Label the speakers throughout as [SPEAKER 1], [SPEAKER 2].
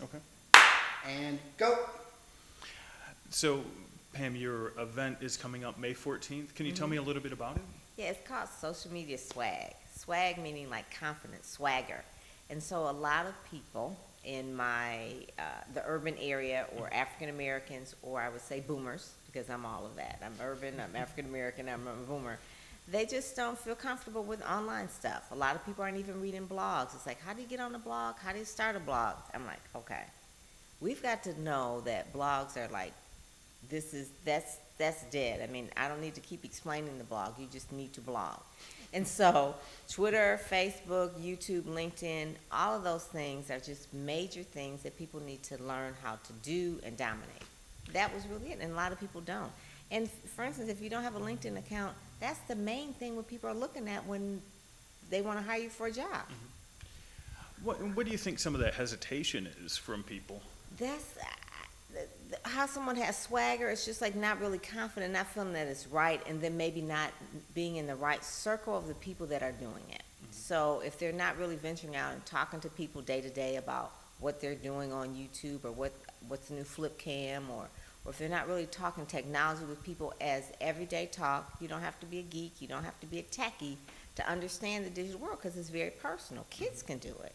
[SPEAKER 1] Okay.
[SPEAKER 2] And go.
[SPEAKER 1] So, Pam, your event is coming up May 14th. Can you tell
[SPEAKER 3] Hmm.
[SPEAKER 1] me a little bit about it?
[SPEAKER 3] Yeah, it's called social media swag. Swag meaning like confidence, swagger. And so a lot of people in the urban area, or African Americans, or I would say boomers, because I'm all of that. I'm urban, I'm African American, I'm a boomer. They just don't feel comfortable with online stuff. A lot of people aren't even reading blogs. It's like, how do you get on a blog? How do you start a blog? I'm like, okay, we've got to know that blogs are like, that's dead. I mean, I don't need to keep explaining the blog. You just need to blog. And so Twitter, Facebook, YouTube, LinkedIn, all of those things are just major things that people need to learn how to do and dominate. That was really it, and a lot of people don't. And for instance, if you don't have a LinkedIn account, that's the main thing what people are looking at when they want to hire you for a job.
[SPEAKER 1] What do you think some of that hesitation is from people?
[SPEAKER 3] That's how someone has swagger. It's just like not really confident, not feeling that it's right, and then maybe not being in the right circle of the people that are doing it. So if they're not really venturing out and talking to people day to day about what they're doing on YouTube, or what's the new flip cam, or if they're not really talking technology with people as everyday talk. You don't have to be a geek, you don't have to be a techie to understand the digital world, because it's very personal. Kids can do it.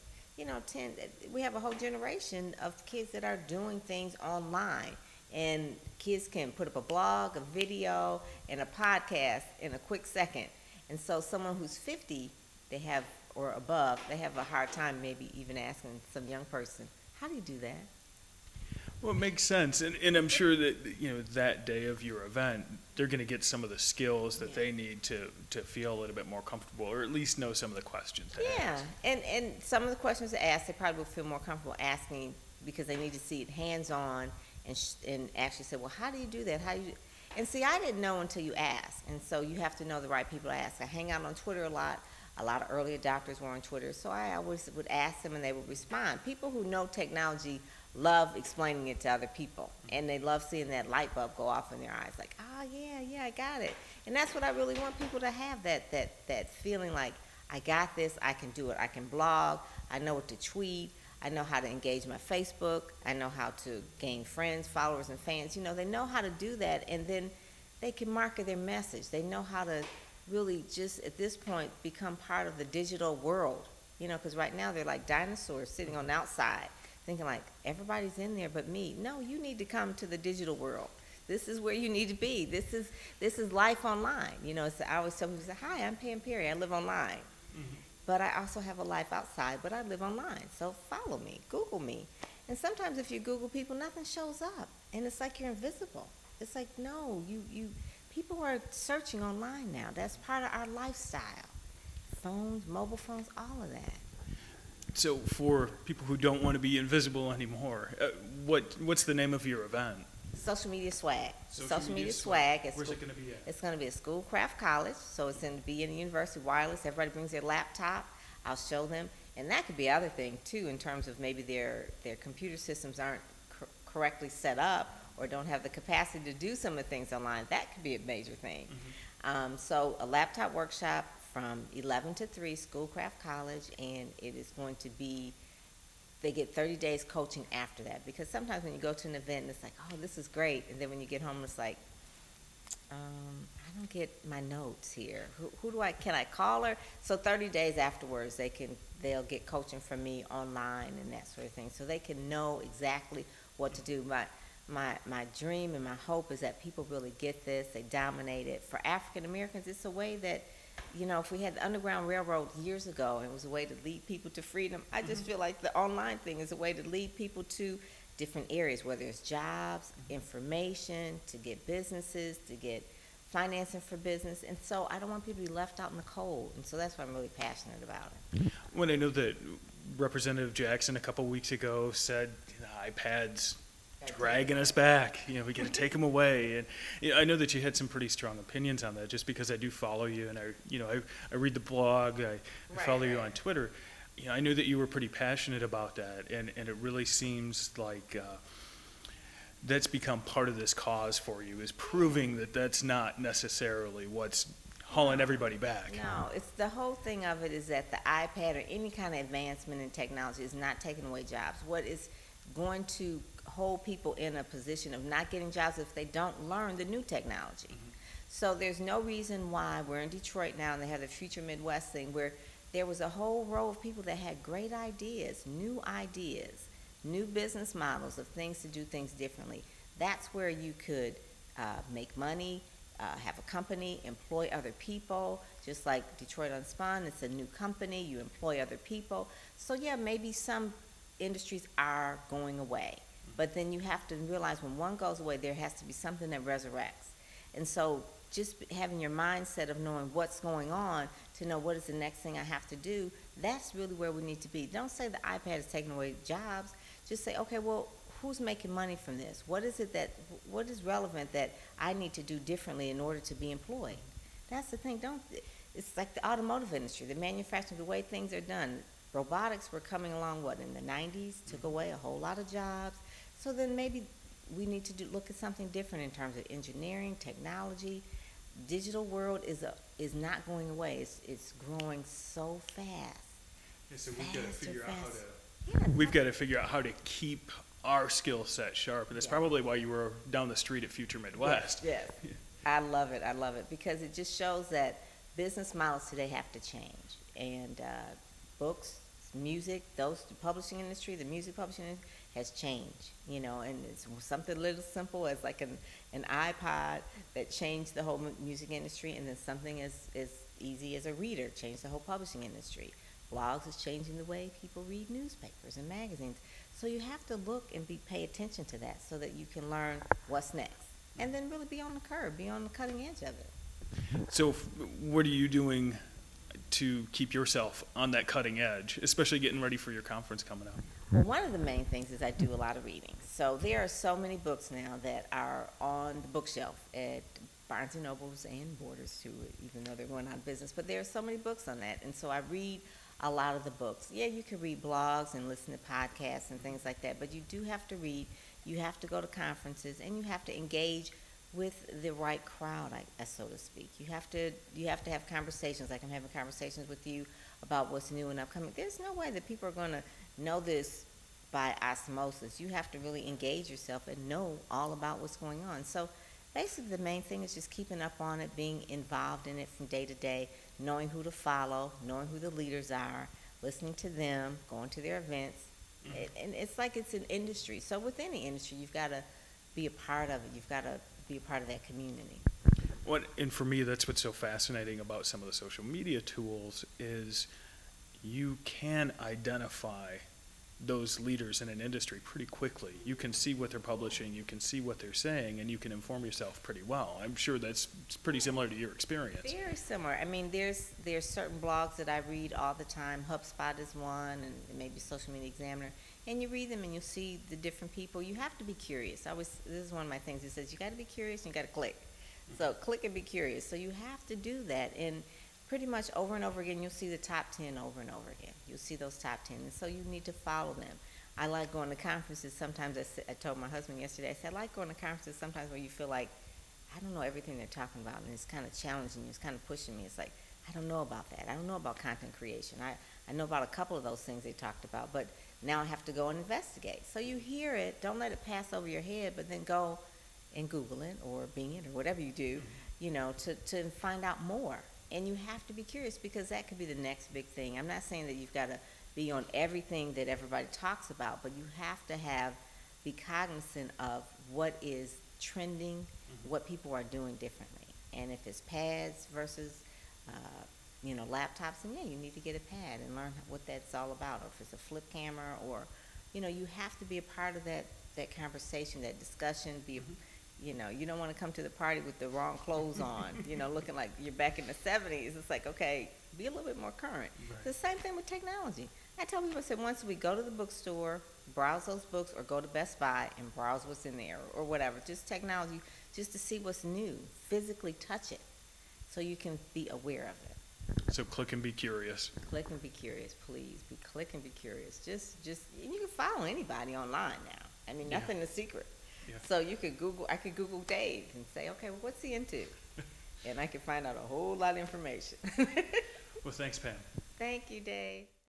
[SPEAKER 3] We have a whole generation of kids that are doing things online, and kids can put up a blog, a video, and a podcast in a quick second. And so someone who's 50, they have, or above, they have a hard time maybe even asking some young person, how do you do that?
[SPEAKER 1] Well, it makes sense, and I'm sure that that day of your event, they're going to get some of the skills that they need to feel a little bit more comfortable, or at least know some of the questions to
[SPEAKER 3] Yeah,
[SPEAKER 1] ask.
[SPEAKER 3] and some of the questions to ask, they probably will feel more comfortable asking, because they need to see it hands-on, and actually say, well, how do you do that? How do you? And see, I didn't know until you asked, and so you have to know the right people to ask. I hang out on Twitter a lot. A lot of early adopters were on Twitter, so I always would ask them, and they would respond. People who know technology love explaining it to other people, and they love seeing that light bulb go off in their eyes, like, oh yeah, I got it. And that's what I really want people to have, that feeling like, I got this, I can do it. I can blog, I know what to tweet, I know how to engage my Facebook, I know how to gain friends, followers, and fans. They know how to do that, and then they can market their message. They know how to really just, at this point, become part of the digital world. Because right now they're like dinosaurs sitting on the outside, thinking like, everybody's in there but me. No, you need to come to the digital world. This is where you need to be. This is life online. I always tell people, hi, I'm Pam Perry. I live online. But I also have a life outside, but I live online. So follow me, Google me. And sometimes if you Google people, nothing shows up. And it's like you're invisible. It's like, no, people are searching online now. That's part of our lifestyle. Phones, mobile phones, all of that.
[SPEAKER 1] So, for people who don't want to be invisible anymore, what's the name of your event?
[SPEAKER 3] Social media swag.
[SPEAKER 1] Social Media Swag.
[SPEAKER 3] Swag.
[SPEAKER 1] Where's it going to be at?
[SPEAKER 3] It's going to be at Schoolcraft College, so it's going to be in the University Wireless. Everybody brings their laptop. I'll show them, and that could be other thing too, in terms of maybe their computer systems aren't correctly set up, or don't have the capacity to do some of the things online. That could be a major thing. So a laptop workshop from 11 to 3, Schoolcraft College, and it is going to be, they get 30 days coaching after that. Because sometimes when you go to an event, it's like, oh, this is great. And then when you get home, it's like, I don't get my notes here. Can I call her? So 30 days afterwards, they'll get coaching from me online and that sort of thing. So they can know exactly what to do. My dream and my hope is that people really get this, they dominate it. For African Americans, it's a way that, if we had the Underground Railroad years ago, and it was a way to lead people to freedom, I just feel like the online thing is a way to lead people to different areas, whether it's jobs, information, to get businesses, to get financing for business. And so I don't want people to be left out in the cold, and so that's why I'm really passionate about it.
[SPEAKER 1] When I know that Representative Jackson a couple weeks ago said iPads dragging us back, we got to take them away, and I know that you had some pretty strong opinions on that, just because I do follow you, and I read the blog, I follow you on Twitter. I knew that you were pretty passionate about that, and it really seems like that's become part of this cause for you, is proving that that's not necessarily what's hauling everybody back.
[SPEAKER 3] No, it's the whole thing of it is that the iPad or any kind of advancement in technology is not taking away jobs. What is going to hold people in a position of not getting jobs if they don't learn the new technology. So there's no reason why we're in Detroit now and they have the Future Midwest thing where there was a whole row of people that had great ideas, new business models of things to do things differently. That's where you could make money, have a company, employ other people, just like Detroit Unspun, it's a new company, you employ other people. So yeah, maybe some industries are going away, but then you have to realize when one goes away, there has to be something that resurrects. And so just having your mindset of knowing what's going on to know what is the next thing I have to do, that's really where we need to be. Don't say the iPad is taking away jobs. Just say, okay, well, who's making money from this? What is relevant that I need to do differently in order to be employed? That's the thing. It's like the automotive industry, the manufacturing, the way things are done. Robotics were coming along, in the 90s, took away a whole lot of jobs. So then maybe we need to look at something different in terms of engineering, technology. Digital world is not going away. It's growing so fast.
[SPEAKER 1] Yeah, so we've got to figure out how to keep our skill set sharp, and that's probably why you were down the street at Future Midwest.
[SPEAKER 3] Yes. I love it because it just shows that business models today have to change, and books, music, the publishing industry, the music publishing industry has changed, and it's something little simple as like an iPod that changed the whole music industry, and then something as easy as a reader changed the whole publishing industry. Blogs is changing the way people read newspapers and magazines. So you have to look and pay attention to that so that you can learn what's next. And then really be on the curve, be on the cutting edge of it.
[SPEAKER 1] So what are you doing to keep yourself on that cutting edge, especially getting ready for your conference coming up?
[SPEAKER 3] Well, one of the main things is I do a lot of reading. So there are so many books now that are on the bookshelf at Barnes & Nobles and Borders too, even though they're going out of business. But there are so many books on that. And so I read a lot of the books. Yeah, you can read blogs and listen to podcasts and things like that, but you do have to read, you have to go to conferences, and you have to engage with the right crowd, so to speak. You have to have conversations, like I'm having conversations with you about what's new and upcoming. There's no way that people are going to know this by osmosis. You have to really engage yourself and know all about what's going on. So basically the main thing is just keeping up on it, being involved in it from day to day, knowing who to follow, knowing who the leaders are, listening to them, going to their events. And it's like it's an industry. So with any industry, you've got to be a part of it. You've got to be a part of that community.
[SPEAKER 1] And for me, that's what's so fascinating about some of the social media tools is you can identify those leaders in an industry pretty quickly. You can see what they're publishing, you can see what they're saying, and you can inform yourself pretty well. I'm sure that's pretty similar to your experience.
[SPEAKER 3] Very similar. I mean, there's certain blogs that I read all the time. HubSpot is one, and maybe Social Media Examiner. And you read them and you'll see the different people. You have to be curious. This is one of my things. It says you got to be curious and you got to click. So click and be curious. So you have to do that. And pretty much over and over again, you'll see the top 10 over and over again. You'll see those top 10. And so you need to follow them. I like going to conferences. Sometimes I told my husband yesterday, I said, I like going to conferences sometimes where you feel like, I don't know everything they're talking about. And it's kind of challenging you. It's kind of pushing me. It's like, I don't know about that. I don't know about content creation. I know about a couple of those things they talked about. But now I have to go and investigate. So you hear it. Don't let it pass over your head. But then go and Google it or Bing it or whatever you do, to find out more. And you have to be curious because that could be the next big thing. I'm not saying that you've got to be on everything that everybody talks about, but you have to be cognizant of what is trending, what people are doing differently. And if it's pads versus, laptops, then yeah, you need to get a pad and learn what that's all about. Or if it's a flip camera or, you have to be a part of that conversation, that discussion, you don't want to come to the party with the wrong clothes on, looking like you're back in the 70s. It's like, okay, be a little bit more current. Right. It's the same thing with technology. I tell people, I said, once we go to the bookstore, browse those books, or go to Best Buy and browse what's in there, or whatever, just technology, just to see what's new, physically touch it, so you can be aware of it.
[SPEAKER 1] So click and be curious.
[SPEAKER 3] Click and be curious, please. Click and be curious. Just, and you can follow anybody online now. I mean, nothing is secret. Yeah. So I could Google Dave and say, okay, well, what's he into? And I could find out a whole lot of information.
[SPEAKER 1] Well, thanks, Pam.
[SPEAKER 3] Thank you, Dave.